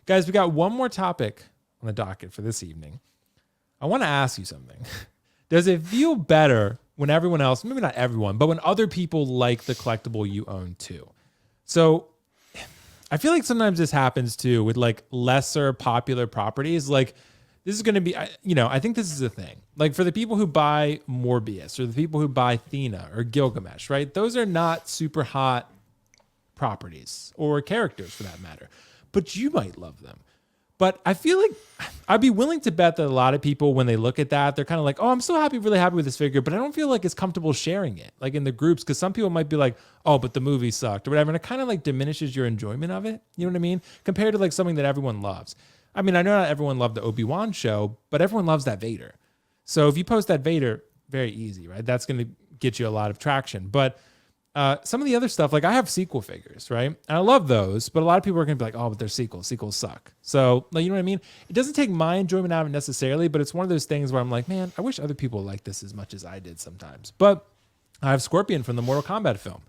Guys, we got one more topic on the docket for this evening. I want to ask you something. Does it feel better when everyone else, maybe not everyone, but when other people like the collectible you own too? So I feel like sometimes this happens too with like lesser popular properties. Like this is going to be, I think this is a thing. Like for the people who buy Morbius or the people who buy Thena or Gilgamesh, right? Those are not super hot properties or characters for that matter, but you might love them. But I feel like I'd be willing to bet that a lot of people, when they look at that, they're kind of like, oh, I'm so really happy with this figure, but I don't feel like it's comfortable sharing it, like in the groups, because some people might be like, oh, but the movie sucked or whatever. And it kind of like diminishes your enjoyment of it. You know what I mean? Compared to like something that everyone loves. I mean, I know not everyone loved the Obi-Wan show, but everyone loves that Vader. So if you post that Vader, very easy, right? That's going to get you a lot of traction. But some of the other stuff, like I have sequel figures, right? And I love those, but a lot of people are going to be like, oh, but they're sequels. Sequels suck. So, like, you know what I mean? It doesn't take my enjoyment out of it necessarily, but it's one of those things where I'm like, man, I wish other people liked this as much as I did sometimes. But I have Scorpion from the Mortal Kombat film.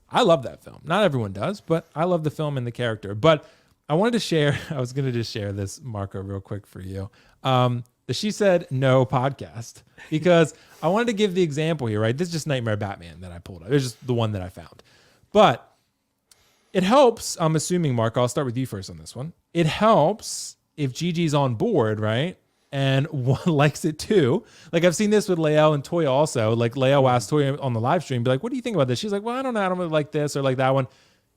I love that film. Not everyone does, but I love the film and the character. But I wanted to share, I was going to just share this, Marco, real quick for you. The She Said No podcast, because I wanted to give the example here, right? This is just Nightmare Batman that I pulled up. It's just the one that I found. But it helps, I'm assuming, Marco, I'll start with you first on this one. It helps if Gigi's on board, right? And one likes it too. Like I've seen this with Lael and Toya also. Like Lael asked Toya on the live stream, be like, what do you think about this? She's like, well, I don't know. I don't really like this or like that one.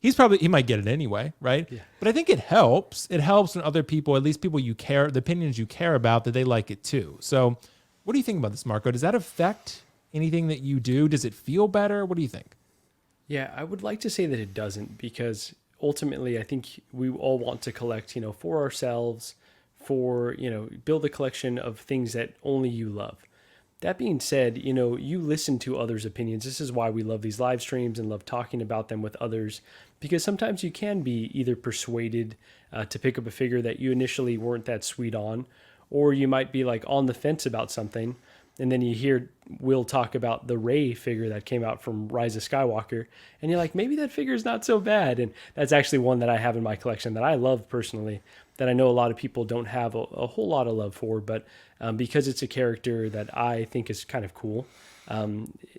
He might get it anyway, right? Yeah. But I think it helps. It helps when other people, at least people you care, the opinions you care about, that they like it too. So what do you think about this, Marco? Does that affect anything that you do? Does it feel better? What do you think? Yeah, I would like to say that it doesn't, because ultimately I think we all want to collect, for ourselves, for, build a collection of things that only you love. That being said, you listen to others' opinions. This is why we love these live streams and love talking about them with others, because sometimes you can be either persuaded to pick up a figure that you initially weren't that sweet on, or you might be like on the fence about something, and then you hear Will talk about the Rey figure that came out from Rise of Skywalker, and you're like, maybe that figure is not so bad. And that's actually one that I have in my collection that I love personally, that I know a lot of people don't have a whole lot of love for, but because it's a character that I think is kind of cool,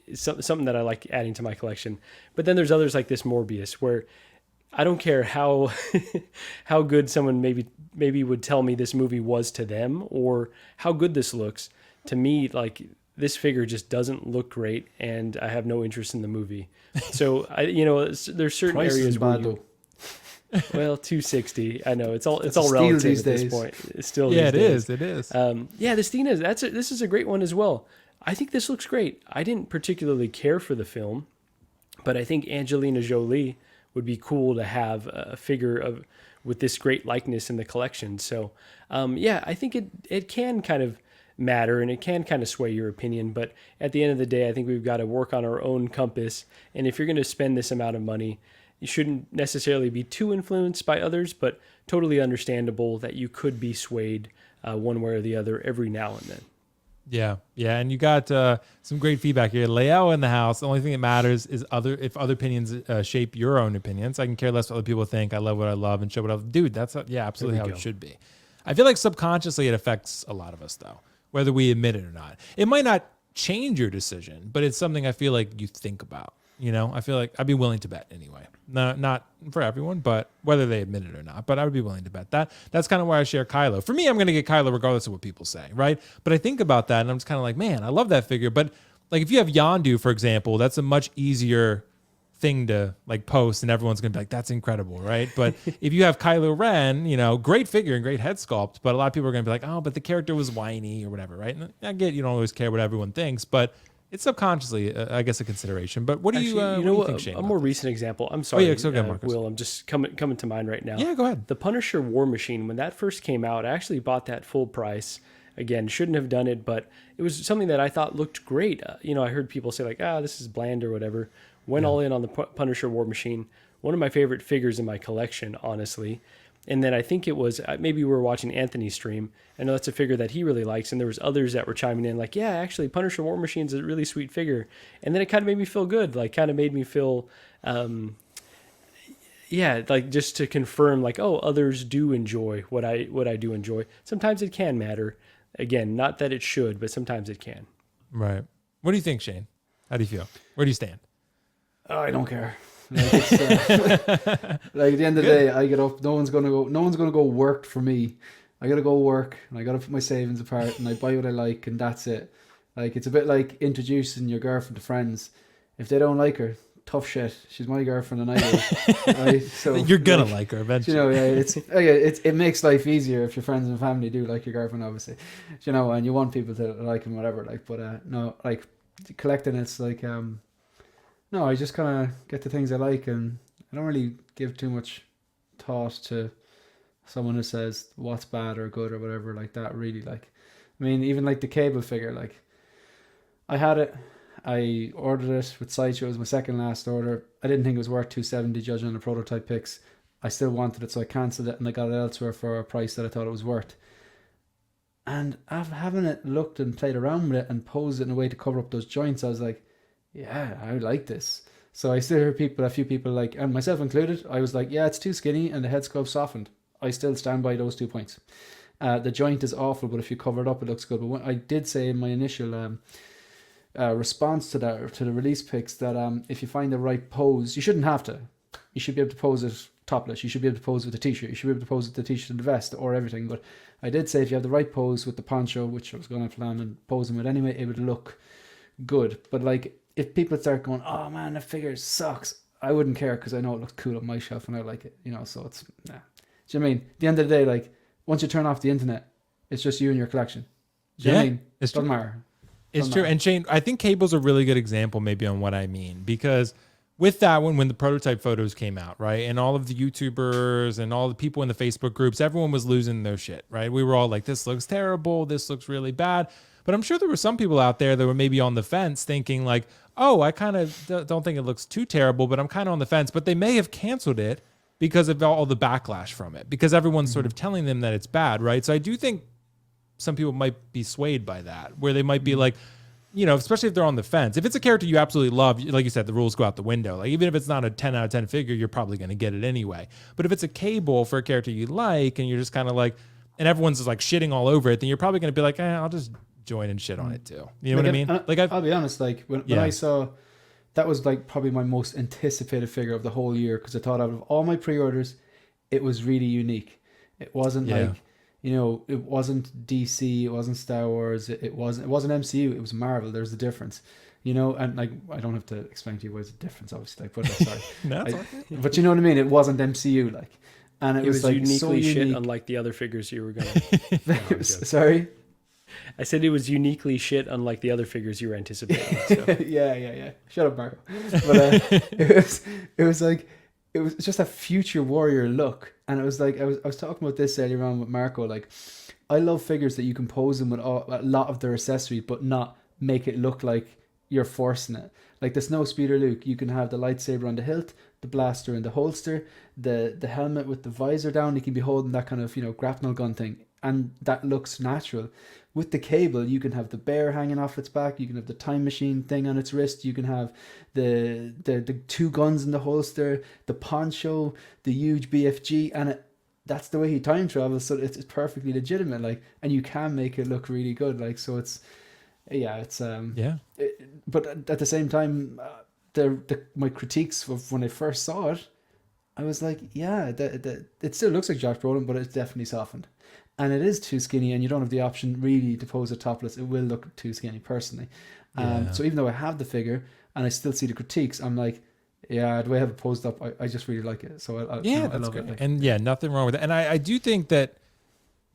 it's something that I like adding to my collection. But then there's others like this Morbius, where I don't care how how good someone maybe would tell me this movie was to them, or how good this looks. To me, like, this figure just doesn't look great, and I have no interest in the movie. So there's certain Price areas where well, $260. I know it's all relative at this point. It's still yeah, these days. It is. This Thena, this is a great one as well. I think this looks great. I didn't particularly care for the film, but I think Angelina Jolie would be cool to have a figure with this great likeness in the collection. So, I think it can kind of matter, and it can kind of sway your opinion, but at the end of the day, I think we've got to work on our own compass. And if you're going to spend this amount of money, you shouldn't necessarily be too influenced by others, but totally understandable that you could be swayed one way or the other every now and then. Yeah, and you got some great feedback here. Layout in the house. The only thing that matters is if other opinions shape your own opinions. I can care less what other people think. I love what I love and show what I love. Dude, that's absolutely how it should be. I feel like subconsciously it affects a lot of us though, whether we admit it or not. It might not change your decision, but it's something I feel like you think about. I feel like I'd be willing to bet anyway. Not for everyone, but whether they admit it or not. But I would be willing to bet that. That's kind of why I share Kylo. For me, I'm going to get Kylo regardless of what people say, right? But I think about that, and I'm just kind of like, man, I love that figure. But like, if you have Yondu, for example, that's a much easier thing to like post, and everyone's going to be like, that's incredible, right? But if you have Kylo Ren, great figure and great head sculpt, but a lot of people are going to be like, oh, but the character was whiny or whatever, right? And I get you don't always care what everyone thinks, but it's subconsciously, I guess, a consideration. But what do you, what do you think, Shane? A more recent example. I'm sorry, Marcus. Will. I'm just coming to mind right now. Yeah, go ahead. The Punisher War Machine, when that first came out, I actually bought that full price. Again, shouldn't have done it, but it was something that I thought looked great. I heard people say like, this is bland or whatever. Went all in on the Punisher War Machine. One of my favorite figures in my collection, honestly. And then I think it was, maybe we were watching Anthony's stream. I know that's a figure that he really likes. And there was others that were chiming in like, yeah, actually Punisher War Machine's a really sweet figure. And then it kind of made me feel good. Like kind of made me feel, Yeah, like just to confirm, like, oh, others do enjoy what I do enjoy. Sometimes it can matter. Again, not that it should, but sometimes it can. Right. What do you think, Shane? How do you feel? Where do you stand? Oh, I don't care. Like, it's, like at the end of the day, I get up. No one's gonna go work for me. I gotta go work, and I gotta put my savings apart, and I buy what I like, and that's it. Like, it's a bit like introducing your girlfriend to friends. If they don't like her, tough shit. She's my girlfriend, and I do. Right? So You're gonna like her eventually. You know, yeah, it makes life easier if your friends and family do like your girlfriend, obviously. You know, and you want people to like him, whatever. Like, but no, like collecting, it's like no, I just kind of get the things I like, and I don't really give too much thought to someone who says what's bad or good or whatever like that. Really, like, I mean, even like the cable figure, like, I had it. I ordered it with Sideshow. It was my second last order. I didn't think it was worth $270 judging on the prototype pics. I still wanted it, so I cancelled it and I got it elsewhere for a price that I thought it was worth. And after having it looked and played around with it and posed it in a way to cover up those joints, I was like, yeah, I like this. So I still hear a few people like, and myself included, I was like, yeah, it's too skinny and the head sculpt softened. I still stand by those 2 points. The joint is awful, but if you cover it up, it looks good. But what I did say in my initial response to that, to the release pics, that if you find the right pose, you shouldn't have to. You should be able to pose it topless. You should be able to pose with a t-shirt. You should be able to pose with the t-shirt and the vest or everything. But I did say if you have the right pose with the poncho, which I was going to plan and posing with anyway, it would look good. But like, if people start going, oh man, the figure sucks, I wouldn't care because I know it looks cool on my shelf and I like it, you know. So it's nah. Do you know what I mean? At the end of the day, like, once you turn off the internet, it's just you and your collection. Do you know what I mean? It doesn't matter. It's true. And Shane, I think cable's a really good example maybe on what I mean, because with that one, when the prototype photos came out, right, and all of the YouTubers and all the people in the Facebook groups, everyone was losing their shit, right? We were all like, this looks terrible, this looks really bad. But I'm sure there were some people out there that were maybe on the fence thinking like, oh, I kind of don't think it looks too terrible, but I'm kind of on the fence. But they may have canceled it because of all the backlash from it, because everyone's sort of telling them that it's bad, right? So I do think some people might be swayed by that, where they might be like, you know, especially if they're on the fence. If it's a character you absolutely love, like you said, the rules go out the window. Like, even if it's not a 10 out of 10 figure, you're probably going to get it anyway. But if it's a cable for a character you like, and you're just kind of like, and everyone's just like shitting all over it, then you're probably going to be like, I'll just join and shit on it too. You know what I mean? Like, I'll be honest, like when I saw, that was like probably my most anticipated figure of the whole year, because I thought out of all my pre-orders, it was really unique. It wasn't like, you know, it wasn't DC, it wasn't Star Wars, it wasn't MCU, it was Marvel. There's a difference, you know. And like, I don't have to explain to you what's the difference, obviously. Like, but sorry, No, it's okay. But you know what I mean. It wasn't MCU, like, and it was like uniquely so unique. shit, unlike the other figures you were gonna. Sorry, I said it was uniquely shit, unlike the other figures you were anticipating. So. yeah. Shut up, Marco. But it was like, it was just a future warrior look. And it was like, I was talking about this earlier on with Marco. Like, I love figures that you can pose them with a lot of their accessories, but not make it look like you're forcing it. Like the Snowspeeder Luke, you can have the lightsaber on the hilt, the blaster in the holster, the helmet with the visor down. You can be holding that kind of, you know, grapnel gun thing, and that looks natural. With the cable, you can have the bear hanging off its back. You can have the time machine thing on its wrist. You can have the two guns in the holster, the poncho, the huge BFG, and that's the way he time travels. So it's perfectly legitimate. Like, and you can make it look really good. Like, so it's but at the same time, my critiques of when I first saw it, I was like, it still looks like Josh Brolin, but it's definitely softened. And it is too skinny, and you don't have the option really to pose it topless. It will look too skinny, personally. So even though I have the figure and I still see the critiques, I'm like, the way I have it posed up, I just really like it. So I love great. it. Like, and nothing wrong with it. And I do think that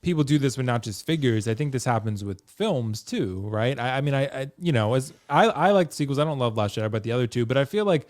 people do this with not just figures. I think this happens with films too, right? I mean, I you know, as I like the sequels. I don't love Last Jedi, but the other two. But I feel like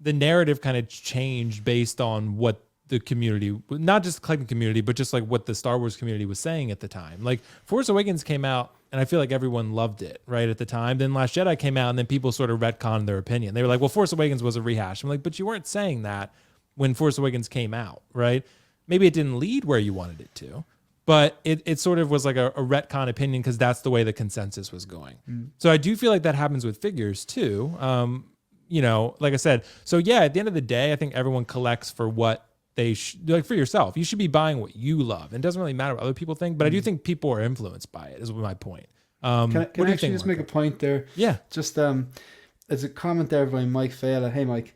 the narrative kind of changed based on what the community, not just the collecting community, but just like what the Star Wars community was saying at the time. Like Force Awakens came out, and I feel like everyone loved it right at the time. Then Last Jedi came out, and then people sort of retconned their opinion. They were like, well, Force Awakens was a rehash. I'm like, but you weren't saying that when Force Awakens came out, right? Maybe it didn't lead where you wanted it to, but it sort of was like a retcon opinion, because that's the way the consensus was going. So I do feel like that happens with figures too. You know, like I said, so yeah, at the end of the day, I think everyone collects for what like for yourself, you should be buying what you love. And it doesn't really matter what other people think, but I do think people are influenced by it, is my point. Can I actually just make a point there? Yeah. Just as a comment there by Mike Fela. Hey, Mike!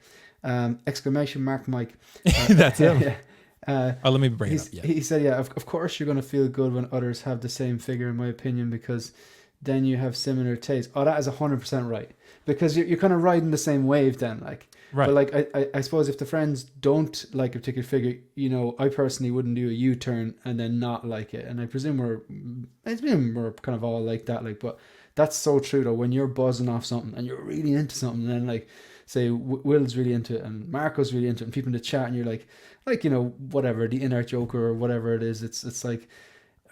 Exclamation mark, Mike. That's him. Yeah. Let me bring it up. Yeah. He said, yeah, of course you're going to feel good when others have the same figure, in my opinion, because then you have similar taste. Oh, that is 100% right. Because you're kind of riding the same wave then, like. Right. But like, I suppose if the friends don't like a particular figure, you know, I personally wouldn't do a U-turn and then not like it. And I presume we're kind of all like that. Like, but that's so true though. When you're buzzing off something and you're really into something, and then like, say Will's really into it and Marco's really into it, and people in the chat, and you're like, you know, whatever, the In-Art Joker or whatever it is, it's like,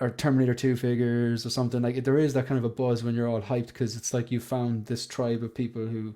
or Terminator 2 figures or something. Like, there is that kind of a buzz when you're all hyped, because it's like you found this tribe of people who,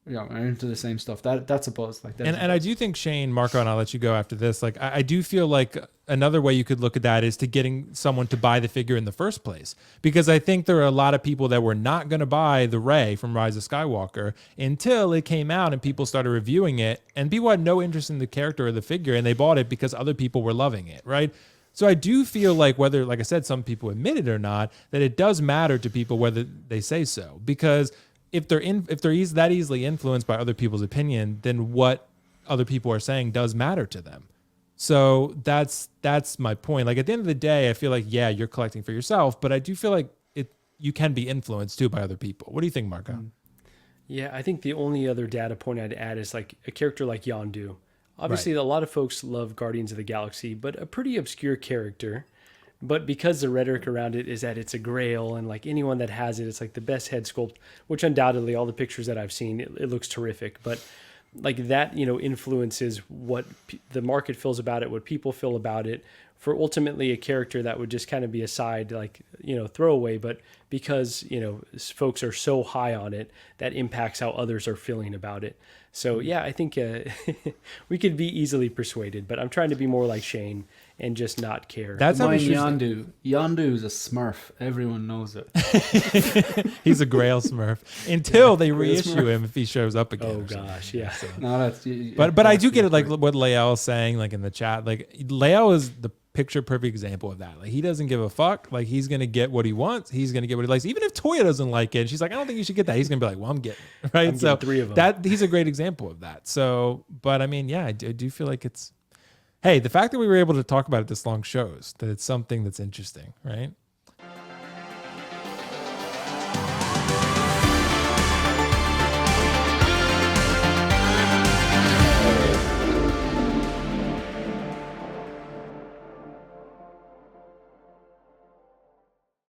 you know, are into the same stuff. That's a buzz. Like, and I do think, Shane, Marco, and I'll let you go after this. Like, I do feel like another way you could look at that is to getting someone to buy the figure in the first place, because I think there are a lot of people that were not going to buy the Rey from Rise of Skywalker until it came out and people started reviewing it, and people had no interest in the character or the figure, and they bought it because other people were loving it, right? So I do feel like, whether, like I said, some people admit it or not, that it does matter to people whether they say so, because if they're that easily influenced by other people's opinion, then what other people are saying does matter to them. So that's my point. Like, at the end of the day, I feel like, yeah, you're collecting for yourself, but I do feel like you can be influenced too by other people. What do you think, Marco? Yeah, I think the only other data point I'd add is like a character like Yondu. Obviously, a lot of folks love Guardians of the Galaxy, but a pretty obscure character. But because the rhetoric around it is that it's a grail, and like anyone that has it, it's like the best head sculpt, which undoubtedly all the pictures that I've seen, it looks terrific. But like that, you know, influences what the market feels about it, what people feel about it, for ultimately a character that would just kind of be a side, like, you know, throwaway. But because, you know, folks are so high on it, that impacts how others are feeling about it. So yeah, I think we could be easily persuaded, but I'm trying to be more like Shane and just not care. That's how Yondu. Yondu is a Smurf. Everyone knows it. He's a Grail Smurf until they reissue him if he shows up again. Oh gosh, yeah. So. No, that's. But I do get it. Like what Lael is saying, like in the chat, like Lael is the picture perfect example of that. Like, he doesn't give a fuck. Like, he's gonna get what he wants. He's gonna get what he likes. Even if Toya doesn't like it, she's like, I don't think you should get that. He's gonna be like, well, I'm getting it. Right. I'm getting 3 of them. That he's a great example of that. So, but I mean, yeah, I do feel like it's. Hey, the fact that we were able to talk about it this long shows that it's something that's interesting, right?